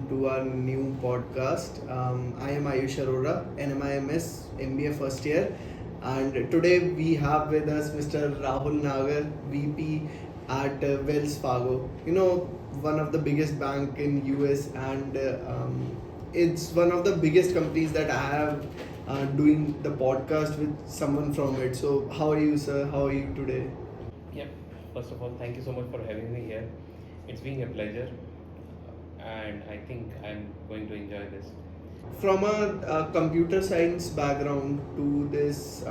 to our new podcast. I am Ayush Arora, NMIMS MBA first year, and today we have with us Mr. Rahul Nagar, VP at Wells Fargo. One of the biggest bank in US, and it's one of the biggest companies that I have doing the podcast with someone from it. So, how are you, sir? How are you today? Yeah, first of all, thank you so much for having me here. It's been a pleasure, and I think I'm going to enjoy this. From a computer science background to this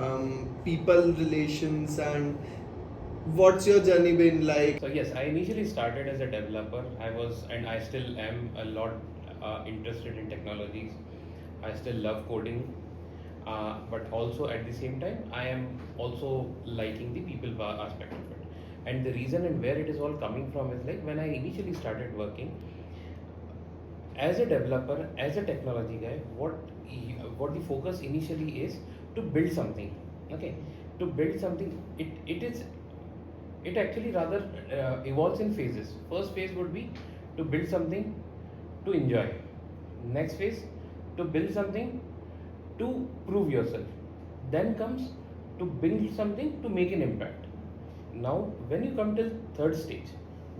people relations, and what's your journey been like? So yes, I initially started as a developer. I was, and I still am, a lot interested in technologies. I still love coding, but also at the same time, I am also liking the people aspect of it. And the reason and where it is all coming from is like when I initially started working as a developer, as a technology guy, what the focus initially is to build something. Okay, to build something, it actually rather evolves in phases. First phase would be to build something to enjoy. Next phase, to build something to prove yourself. Then comes to build something to make an impact. Now, when you come to third stage,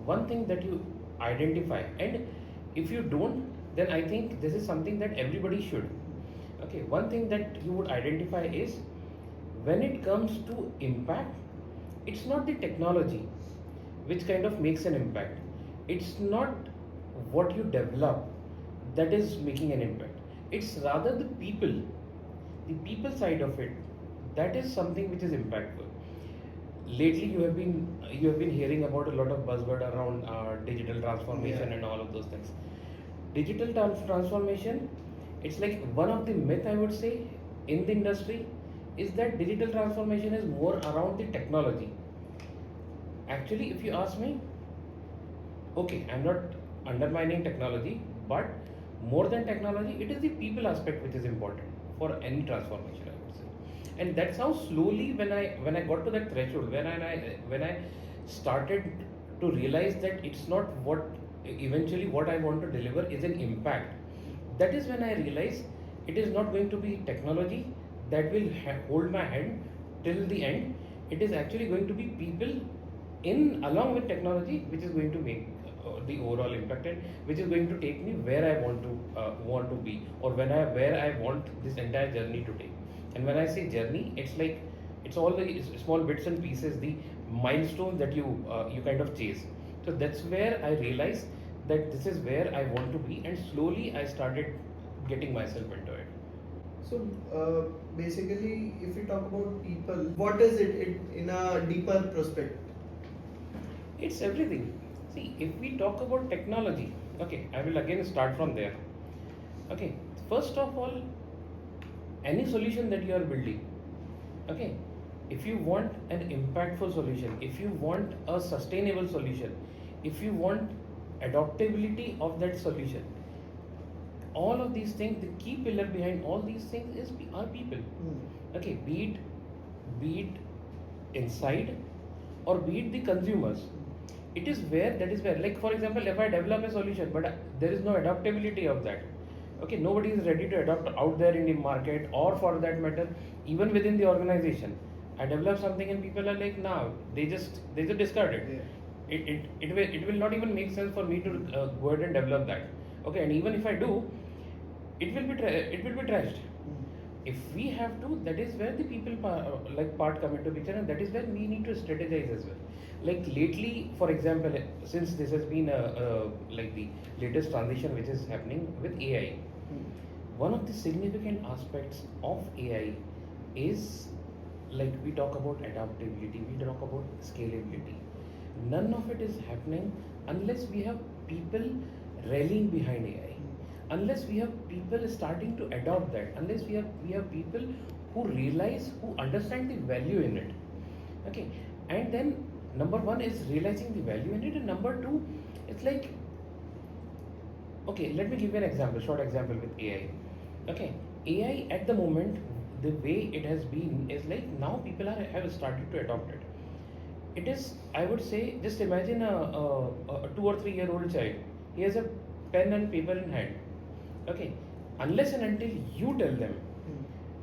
one thing that you identify, and if you don't, then I think this is something that everybody should. Okay, one thing that you would identify is when it comes to impact, it's not the technology which kind of makes an impact. It's not what you develop that is making an impact. It's rather the people side of it, that is something which is impactful. Lately you have been hearing about a lot of buzzword around digital transformation and all of those things. Digital transformation, it's like one of the myth, I would say, in the industry, is that digital transformation is more around the technology. Actually, if you ask me, okay, I'm not undermining technology, but more than technology, it is the people aspect which is important for any transformation, I would say. And that's how slowly, when I got to that threshold, when I started to realize that it's not what eventually what I want to deliver is an impact. That is when I realized it is not going to be technology that will hold my hand till the end. It is actually going to be people in along with technology which is going to make the overall impact, and which is going to take me where I want to be, or where I want this entire journey to take. And when I say journey, it's like it's all the small bits and pieces, the milestones that you kind of chase. So that's where I realized that this is where I want to be, and slowly I started getting myself into it. So basically, if we talk about people, what is it in a deeper perspective? It's everything. See, if we talk about technology, okay, I will again start from there. Okay, first of all, any solution that you are building, okay, if you want an impactful solution, if you want a sustainable solution, if you want adaptability of that solution, all of these things, the key pillar behind all these things is are people. Okay, be it inside or be it the consumers. It is where that is where, like for example, if I develop a solution but there is no adaptability of that, okay, nobody is ready to adapt out there in the market, or for that matter even within the organization. I develop something and people are like, now they just discard it. It will not even make sense for me to go ahead and develop that. Okay, and even if I do, it will be trashed. If we have to, that is where the people part come into picture, and that is where we need to strategize as well. Like lately, for example, since this has been like the latest transition which is happening with AI, one of the significant aspects of AI is, like, we talk about adaptability, we talk about scalability. None of it is happening unless we have people rallying behind AI, unless we have people starting to adopt that, unless we have people who realize, who understand the value in it. Okay, and then number one is realizing the value in it, and number two, it's like, okay, let me give you an example, short example with AI. Okay, AI at the moment, the way it has been is like now people have started to adopt it. It is, I would say, just imagine a 2 or 3 year old child. He has a pen and paper in hand. Okay, unless and until you tell them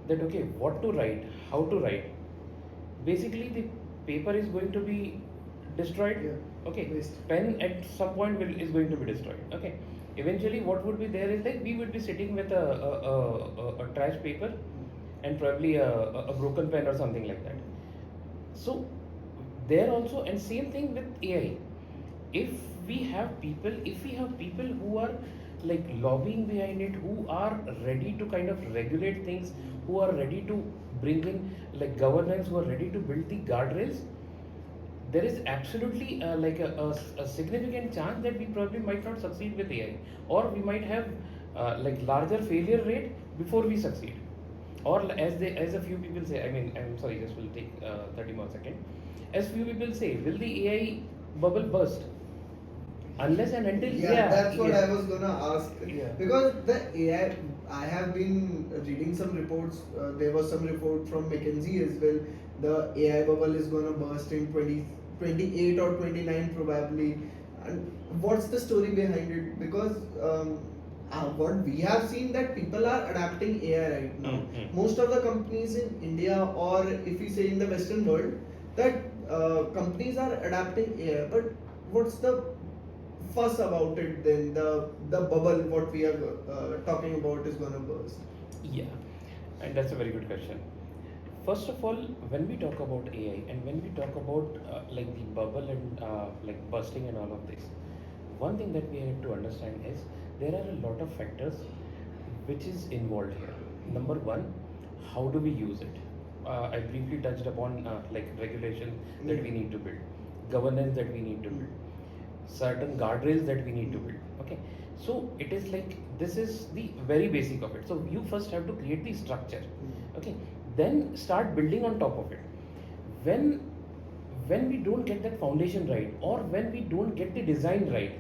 that okay, what to write, how to write, basically the paper is going to be destroyed. Yeah. Okay, Waste. pen at some point is going to be destroyed. Okay, eventually what would be there is like we would be sitting with a trash paper and probably a broken pen or something like that. So there also, and same thing with AI. If we have people who are like lobbying behind it, who are ready to kind of regulate things, who are ready to bring in like governance, who are ready to build the guardrails, there is absolutely a significant chance that we probably might not succeed with AI, or we might have like larger failure rate before we succeed. Or as a few people say, I mean, I'm sorry, just will take 30 more seconds. As few people say, will the AI bubble burst? Unless and until That's what yeah. I was gonna ask. Yeah. Because the AI, I have been reading some reports. There was some report from McKinsey as well. The AI bubble is gonna burst in 2028 or 29 probably. And what's the story behind it? Because what we have seen that people are adapting AI right now. Most of the companies in India, or if we say in the Western world, that companies are adapting AI. But what's the fuss about it then? The bubble what we are talking about is gonna burst. Yeah, and that's a very good question. First of all, when we talk about AI and when we talk about like the bubble and like bursting and all of this, one thing that we have to understand is there are a lot of factors which is involved here. Number one, how do we use it? I briefly touched upon like regulation that we need to build, governance that we need to build, certain guardrails that we need to build. Okay, so it is like this is the very basic of it. So you first have to create the structure. Okay, then start building on top of it. When we don't get that foundation right, or when we don't get the design right,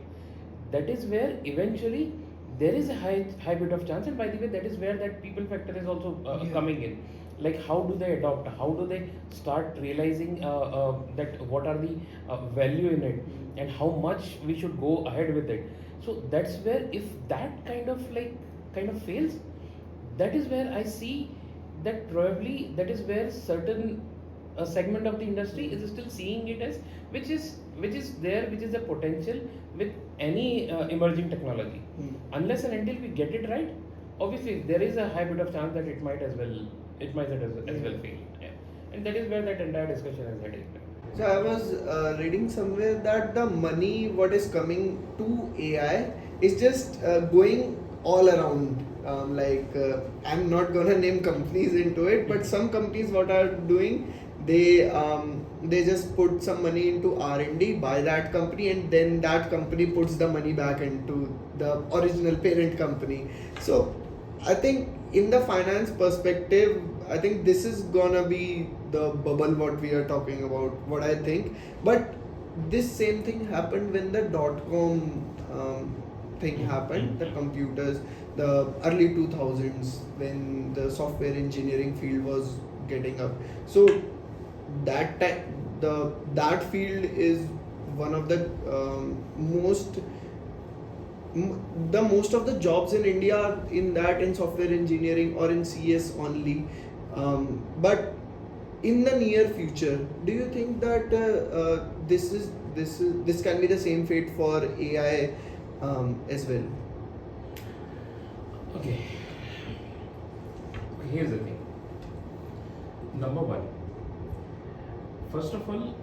that is where eventually there is a high bit of chance. And by the way, that is where that people factor is also coming in. Like how do they adopt, how do they start realizing that what are the value in it, and how much we should go ahead with it. So that's where, if that kind of fails, that is where I see that probably that is where certain a segment of the industry is still seeing it as which is a potential with any emerging technology. Unless and until we get it right, obviously there is a high bit of chance that it might as well fail. Yeah. And that is where that entire discussion is heading. So I was reading somewhere that the money what is coming to AI is just going all around. I'm not gonna name companies into it, but some companies what are doing, they just put some money into R&D by that company, and then that company puts the money back into the original parent company. So I think in the finance perspective, I think this is gonna be the bubble what we are talking about, what I think. But this same thing happened when the dot-com thing happened, the computers, the early 2000s, when the software engineering field was getting up. So that time, that field is one of the most of the jobs in India are in software engineering or in CS only. But in the near future, do you think that this can be the same fate for AI as well? Okay. Here's the thing. Number one, first of all,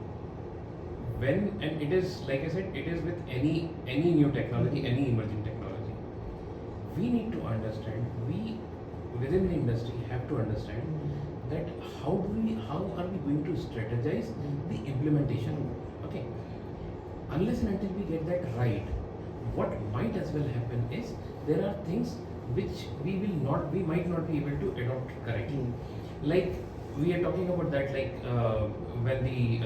and it is like I said, it is with any new technology, any emerging technology, we need to understand, we within the industry have to understand that how are we going to strategize the implementation. Okay, unless and until we get that right, what might as well happen is there are things which we might not be able to adopt correctly. Like we are talking about that, like when the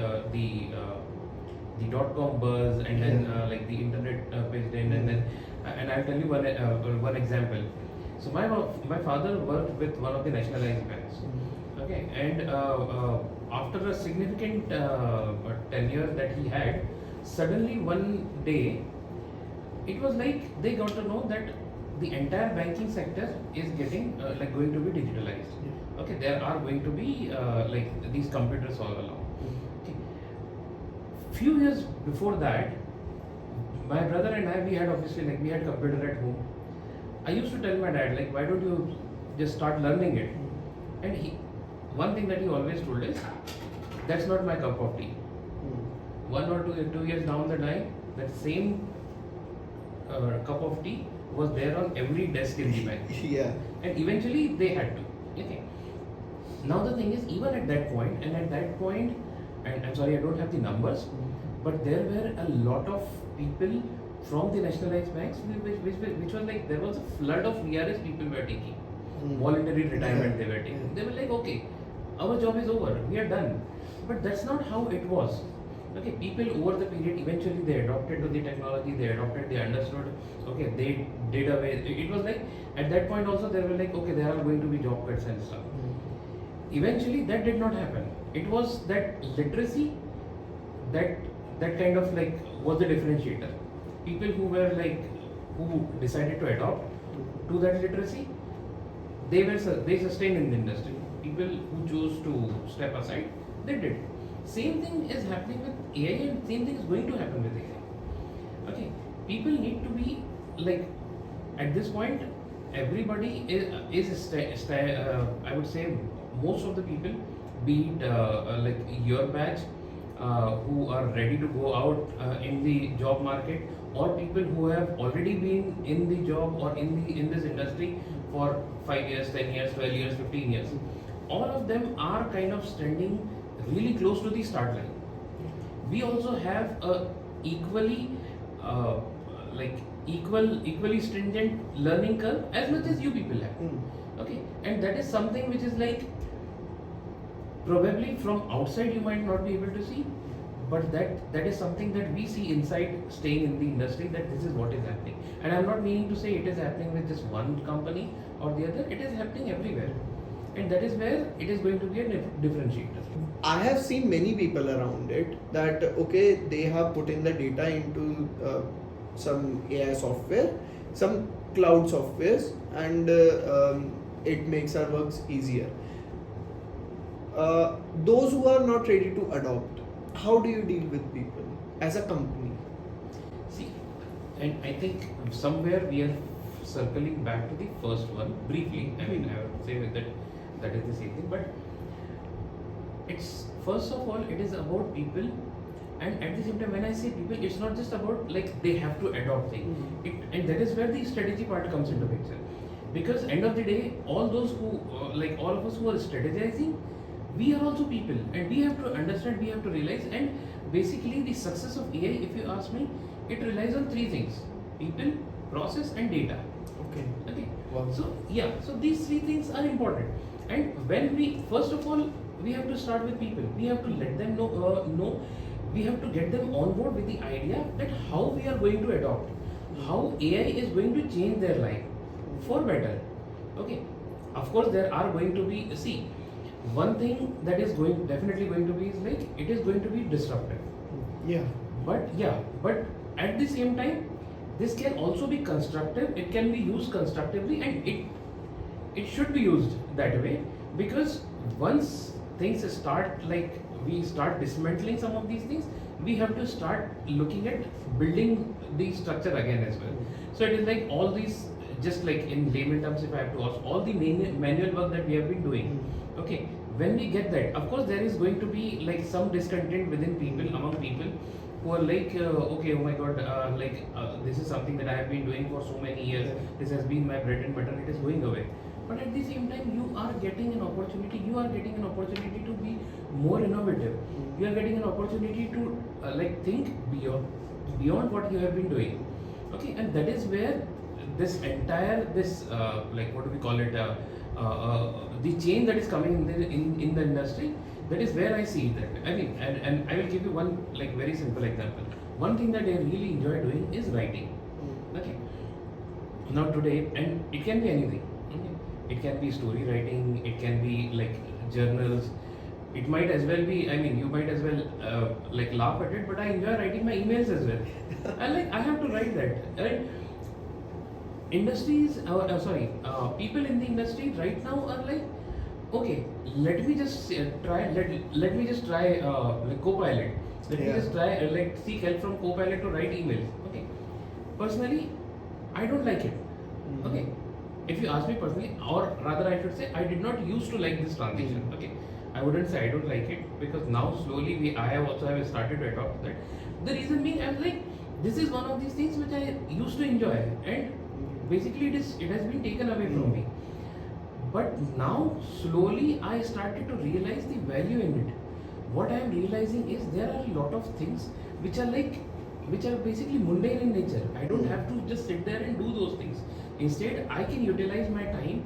dot-com buzz, and then like the internet page in, and then and I'll tell you one example. So my father worked with one of the nationalized banks. Okay, and after a significant tenure that he had, suddenly one day it was like they got to know that the entire banking sector is getting like going to be digitalized. Okay, there are going to be like these computers all along. Okay, few years before that, my brother and I, we had obviously like we had computer at home. I used to tell my dad like, why don't you just start learning it? And one thing that he always told is, that's not my cup of tea. 1 or 2 years down the line, that same cup of tea was there on every desk in the bank. Yeah. And eventually they had to. Okay. Now the thing is, even at that point, and I'm sorry, I don't have the numbers, but there were a lot of people from the nationalized banks, which was like, there was a flood of VRS people were taking. Voluntary retirement they were taking. They were like, okay, our job is over, we are done. But that's not how it was. Okay, people over the period, eventually they adopted to the technology, they understood, okay, they did away. It was like, at that point also they were like, okay, there are going to be job cuts and stuff. Eventually that did not happen. It was that literacy that kind of like was the differentiator. People who were like, who decided to adopt to that literacy, they sustained in the industry. People who chose to step aside, they did. Same thing is happening with AI, and same thing is going to happen with AI. Okay, people need to be like, at this point, everybody is I would say most of the people, be it like your batch, who are ready to go out in the job market, or people who have already been in the job or in this industry for 5 years, 10 years, 12 years, 15 years. All of them are kind of standing really close to the start line. We also have a equally equally stringent learning curve as much as you people have. Okay, and that is something which is like, probably from outside you might not be able to see, but that is something that we see inside staying in the industry, that this is what is happening. And I'm not meaning to say it is happening with just one company or the other, it is happening everywhere. And that is where it is going to be a differentiator. I have seen many people around it that, okay, they have put in the data into some AI software, some cloud softwares, and it makes our works easier. Those who are not ready to adopt, how do you deal with people as a company? See, and I think somewhere we are circling back to the first one briefly. I mean, I would say that is the same thing, but it's, first of all, it is about people, and at the same time, when I say people, it's not just about like they have to adopt things. And that is where the strategy part comes into picture, because end of the day, all those who like all of us who are strategizing, we are also people, and we have to understand, we have to realize. And basically the success of AI, if you ask me, it relies on 3 things: people, process, and data. Okay. Wow. So yeah, so these 3 things are important. And when we, first of all, we have to start with people. We have to let them know, we have to get them on board with the idea that how we are going to adopt, how AI is going to change their life for better. Okay, of course there are going to be, see, one thing that is definitely going to be is like, it is going to be disruptive. But at the same time, this can also be constructive. It can be used constructively, and it should be used that way, because once things start, like we start dismantling some of these things, we have to start looking at building the structure again as well. So it is like all these, just like in layman terms, if I have to ask, all the manual work that we have been doing. Okay, when we get that, of course there is going to be like some discontent within people, among people who are like, okay, oh my god, this is something that I have been doing for so many years, this has been my bread and butter, it is going away. But at the same time, you are getting an opportunity to be more innovative. You are getting an opportunity to think beyond what you have been doing. Okay, and that is where this entire, what do we call it, the change that is coming in the industry, that is where I see that. I mean, and I will give you one very simple example. One thing that I really enjoy doing is writing. Okay, now today, and it can be anything. It can be story writing, it can be like journals, It might as well be, I mean, you might as well like laugh at it, but I enjoy writing my emails as well. I have to write that, right? Industries, people in the industry right now are like, okay, let me just let me just try like Copilot. Let me Yeah. just try like seek help from Copilot to write emails. Okay, personally, I don't like it. Mhm. Okay, if you ask me personally, or rather I should say, I did not used to like this transition. Mhm. Okay, I wouldn't say I don't like it, because now slowly I have also have started to adopt that. The reason being, I'm like, this is one of these things which I used to enjoy, and basically it has been taken away from me. But now slowly I started to realize the value in it. What I am realizing is there are a lot of things which are basically mundane in nature. I don't have to just sit there and do those things. Instead, I can utilize my time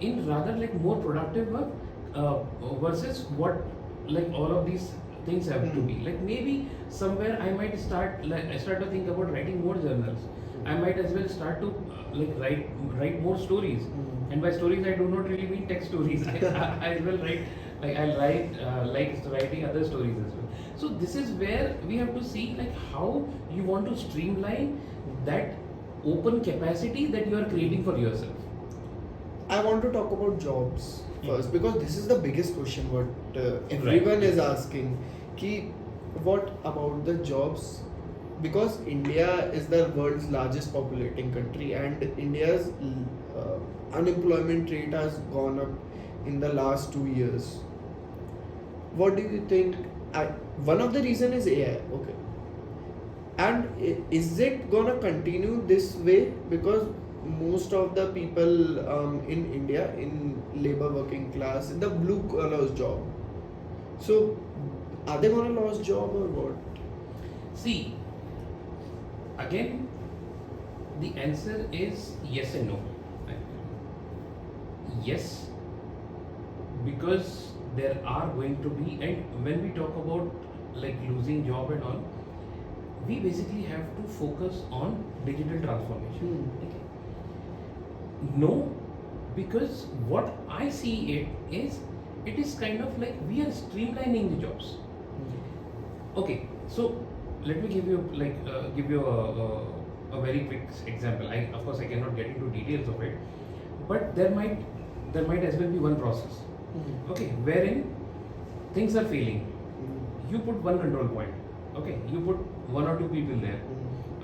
in rather like more productive work, versus what like all of these things have to be. Like maybe somewhere I might start to think about writing more journals. I might as well start to write more stories. And by stories, I do not really mean text stories. I will write, like I'll write like writing other stories as well. So this is where we have to see like how you want to streamline that open capacity that you are creating for yourself. I want to talk about jobs first, because this is the biggest question what everyone Right. is asking. Ki, what about the jobs? Because India is the world's largest populating country, and India's unemployment rate has gone up in the last 2 years. What do you think? One of the reason is AI. Okay, and is it gonna continue this way? Because most of the people in India, in labor working class, in the blue collar job. So, are they gonna lose job or what? See, again, the answer is yes and no. Yes, because there are going to be, and when we talk about like losing job and all, we basically have to focus on digital transformation. Okay. No, because what I see it is kind of like we are streamlining the jobs. Okay, so let me give you a very quick example. Of course I cannot get into details of it, but there might as well be one process. Okay, wherein things are failing. You put one control point. Okay, you put one or two people there.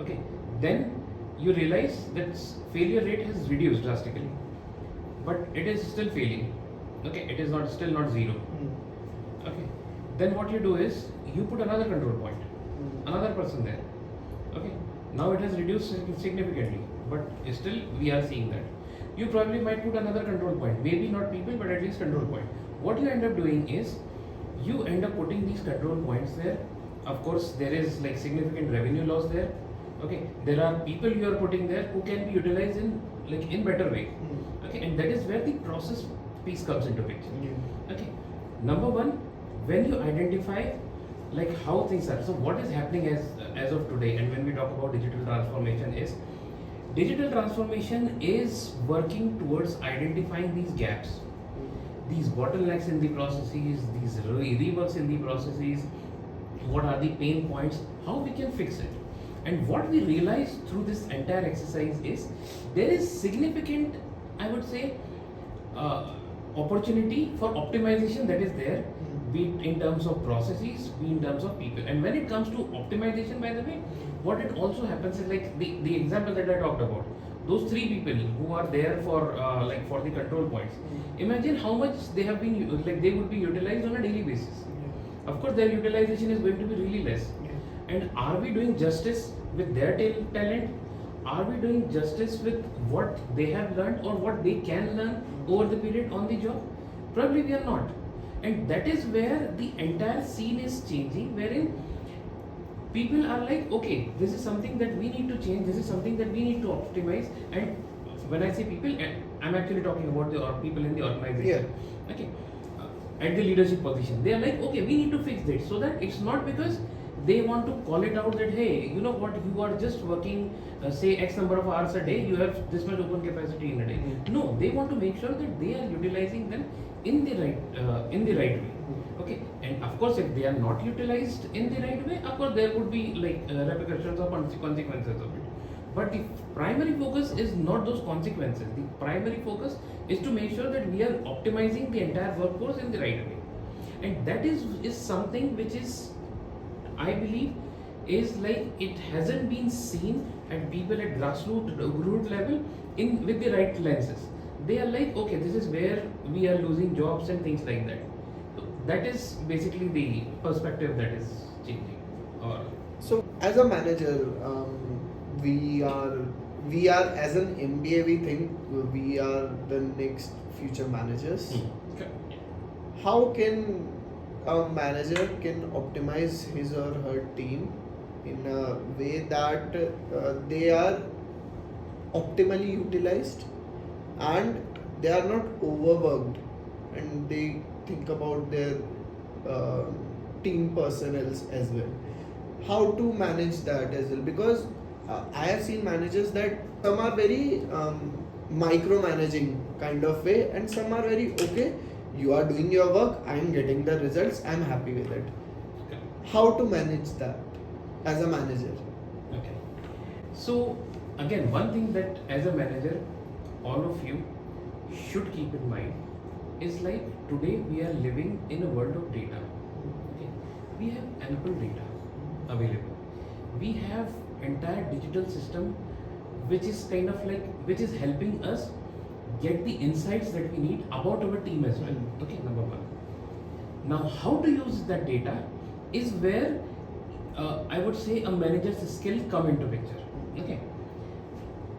Okay, then you realize that failure rate has reduced drastically, but it is still failing. Okay, it is still not zero. Okay, then what you do is you put another control point, another person there. Okay, now it has reduced significantly, but still we are seeing that. You probably might put another control point, maybe not people, but at least control point. What you end up doing is you end up putting these control points there. Of course, there is like significant revenue loss there. Okay, there are people you are putting there who can be utilized in better way. Okay, and that is where the process piece comes into picture. Okay, number one, when you identify like how things are. So what is happening as of today, and when we talk about digital transformation, is digital transformation is working towards identifying these gaps, these bottlenecks in the processes, these reworks in the processes. What are the pain points? How we can fix it? And what we realize through this entire exercise is there is significant, I would say, opportunity for optimization that is there, be it in terms of processes, be in terms of people. And when it comes to optimization, by the way, what it also happens is like the example that I talked about, those three people who are there for for the control points. Imagine how much they have been they would be utilized on a daily basis. Of course, their utilization is going to be really less. And are we doing justice with their talent? Are we doing justice with what they have learned or what they can learn over the period on the job? Probably we are not. And that is where the entire scene is changing, wherein people are like, okay, this is something that we need to change, this is something that we need to optimize. And when I say people, I'm actually talking about the people in the organization. Okay, at the leadership position, they are like, okay, we need to fix this, so that it's not because they want to call it out that, hey, you know what, you are just working say X number of hours a day, you have this much open capacity in a day. No, they want to make sure that they are utilizing them in the right way. Okay, and of course, if they are not utilized in the right way, of course there would be like repercussions or consequences of it. But the primary focus is not those consequences. The primary focus is to make sure that we are optimizing the entire workforce in the right way, and that is something which is, I believe, is like it hasn't been seen at people at grassroots root level in with the right lenses. They are like, okay, this is where we are losing jobs and things like that. So that is basically the perspective that is changing. Or So as a manager, we are as an MBA, we think we are the next future managers. Okay. How can a manager can optimize his or her team in a way that they are optimally utilized and they are not overworked, and they think about their uh, team personnel as well? How to manage that as well? Because I have seen managers that some are very micromanaging kind of way, and some are very okay. You are doing your work. I am getting the results. I am happy with it. Okay. How to manage that as a manager? Okay. So again, one thing that as a manager, all of you should keep in mind is like today we are living in a world of data. Okay. We have ample data available. We have entire digital system which is kind of like which is helping us get the insights that we need about our team as well. Okay, number one. Now, how to use that data is where I would say a manager's skill come into picture. Okay.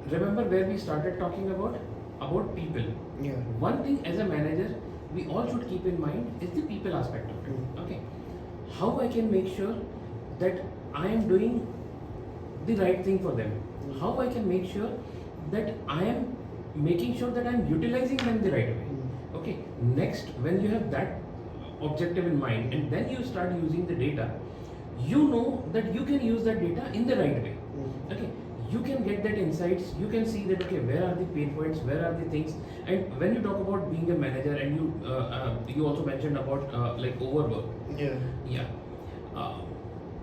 Remember where we started talking about people. Yeah. One thing as a manager we all should keep in mind is the people aspect of it. Okay. How I can make sure that I am doing the right thing for them. How I can make sure that I am making sure that I am utilizing them the right way. Okay. Next, when you have that objective in mind and then you start using the data, you know that you can use that data in the right way. Okay. You can get that insights. You can see that okay, where are the pain points, where are the things. And when you talk about being a manager, and you also mentioned about like overwork. Yeah. Yeah.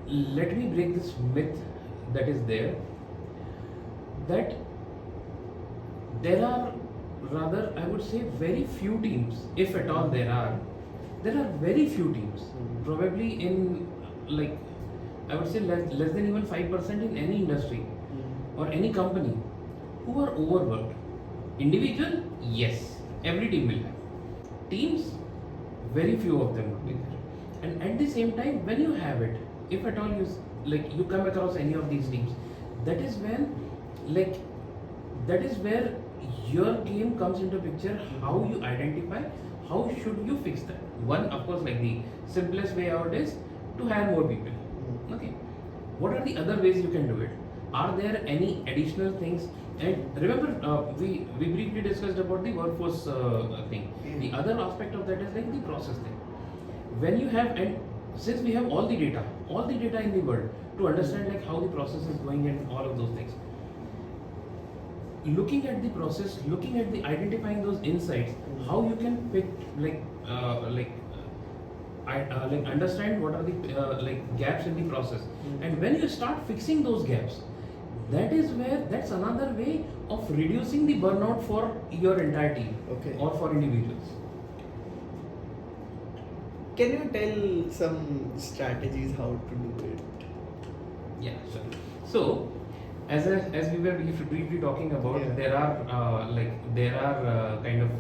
Let me break this myth that is there, that there are, rather I would say, very few teams, if at all there are very few teams, probably in like I would say less than even 5% in any industry or any company who are overworked. Individual, yes, every team will have. Teams, very few of them would be there. And at the same time, when you have it, if at all you come across any of these teams, that is when that is where your game comes into picture. How you identify, how should you fix that? One, of course, like the simplest way out is to hire more people. Okay. What are the other ways you can do it? Are there any additional things? And remember, we briefly discussed about the workforce thing. The other aspect of that is like the process thing. When you have, and since we have all the data in the world to understand like how the process is going and all of those things, looking at the process, looking at the identifying those insights, how you can pick understand what are the gaps in the process, and when you start fixing those gaps, that's another way of reducing the burnout for your entire team. Okay. Or for individuals. Can you tell some strategies how to do it? Yeah, sure. So, as we were briefly talking about, Yeah. there are kind of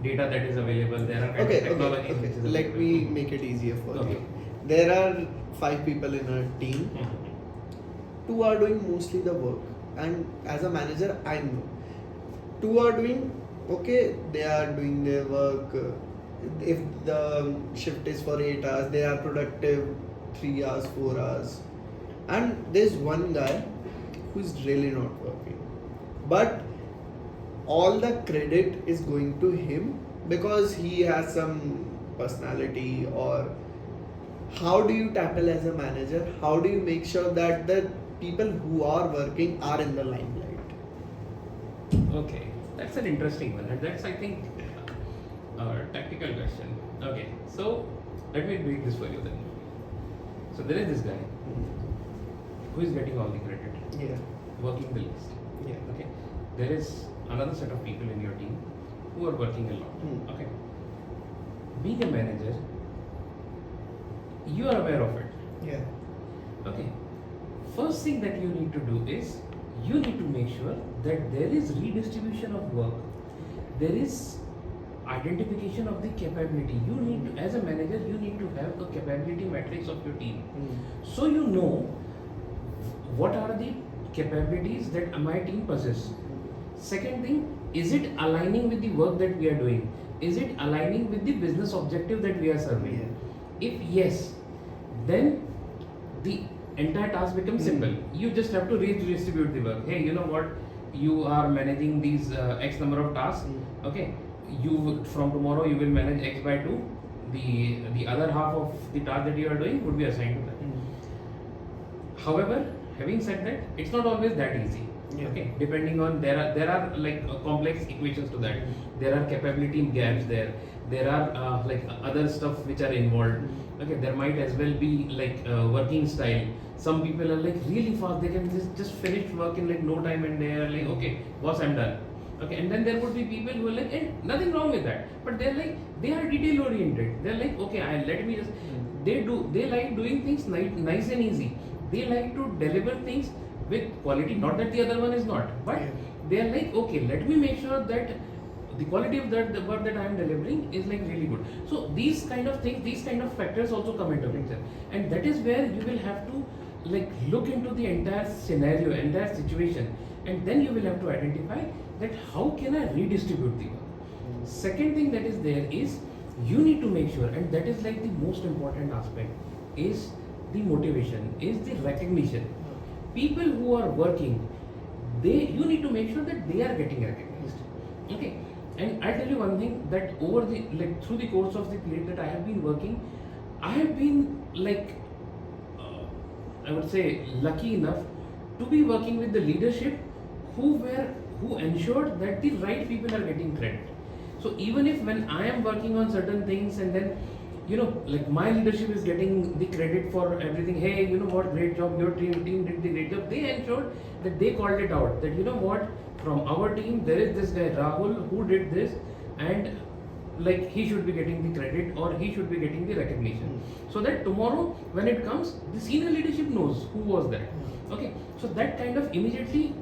data that is available. There are kind Okay, of technology. okay, which is let me available. make it easier for Okay. you. There are 5 people in a team. Mhm. 2 are doing mostly the work, and as a manager, I know 2 are doing okay. They are doing their work. If the shift is for 8 hours, they are productive 3 hours, 4 hours, and there's one guy who's really not working, but all the credit is going to him because he has some personality, or how do you tackle as a manager? How do you make sure that the people who are working are in the limelight? Okay, that's an interesting one, and that's, I think, a tactical question. Okay, so let me break this for you then. So there is this guy who is getting all the credit, Yeah. working the least. Yeah. Okay, there is another set of people in your team who are working a lot. Hmm. Okay, being a manager, you are aware of it. Yeah. Okay, first thing that you need to do is you need to make sure that there is redistribution of work, there is identification of the capability. You need to, as a manager, you need to have a capability matrix of your team, so you know what are the capabilities that my team possess. Second thing, is it aligning with the work that we are doing? Is it aligning with the business objective that we are serving? Yeah. If yes, then the entire task becomes simple. You just have to redistribute the work. Hey, you know what? You are managing these X number of tasks. Okay, you from tomorrow you will manage X by 2. The other half of the task that you are doing would be assigned to that. However, having said that, it's not always that easy. Yeah. Okay, depending on there are like complex equations to that. There are capability gaps there. There are like other stuff which are involved. Okay, there might as well be like working style. Some people are like really fast. They can just finish work in like no time, and they are like, okay, boss, I'm done. Okay, and then there would be people who are like, and nothing wrong with that, but they're like, they are detail oriented. They're like, okay, let me just. They like doing things nice and easy. They like to deliver things with quality. Not that the other one is not, but Yeah. they are like, okay, let me make sure that the quality of the work that I am delivering is like really good. So these kind of things, these kind of factors also come into picture, and that is where you will have to like look into the entire scenario, entire situation, and then you will have to identify that how can I redistribute the work. Second thing that is there is you need to make sure, and that is like the most important aspect, is the motivation, is the recognition. People who are working, you need to make sure that they are getting recognized. Okay, and I tell you one thing, that over the like through the course of the period that I have been working, I have been like I would say lucky enough to be working with the leadership who ensured that the right people are getting credit. So even if when I am working on certain things, and then like my leadership is getting the credit for everything, hey, you know what, great job, your team did the great job, they ensured that they called it out, that you know what, from our team there is this guy Rahul who did this, and like he should be getting the credit, or he should be getting the recognition, so that tomorrow when it comes, the senior leadership knows who was that. Okay, so that kind of immediately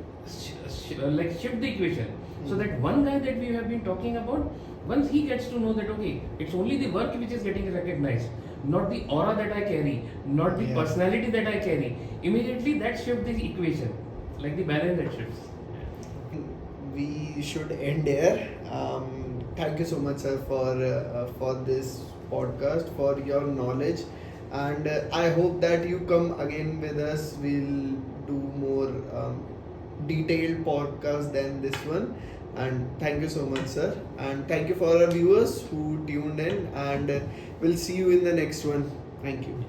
like shift the equation, so that one guy that we have been talking about, once he gets to know that okay, it's only the work which is getting recognized, not the aura that I carry, not the personality that I carry, immediately that shifts the equation, like the balance that shifts. We should end here. Thank you so much, sir, for this podcast, for your knowledge, and I hope that you come again with us. We'll do more detailed podcast than this one. And thank you so much, sir. And thank you for our viewers who tuned in. And we'll see you in the next one. Thank you.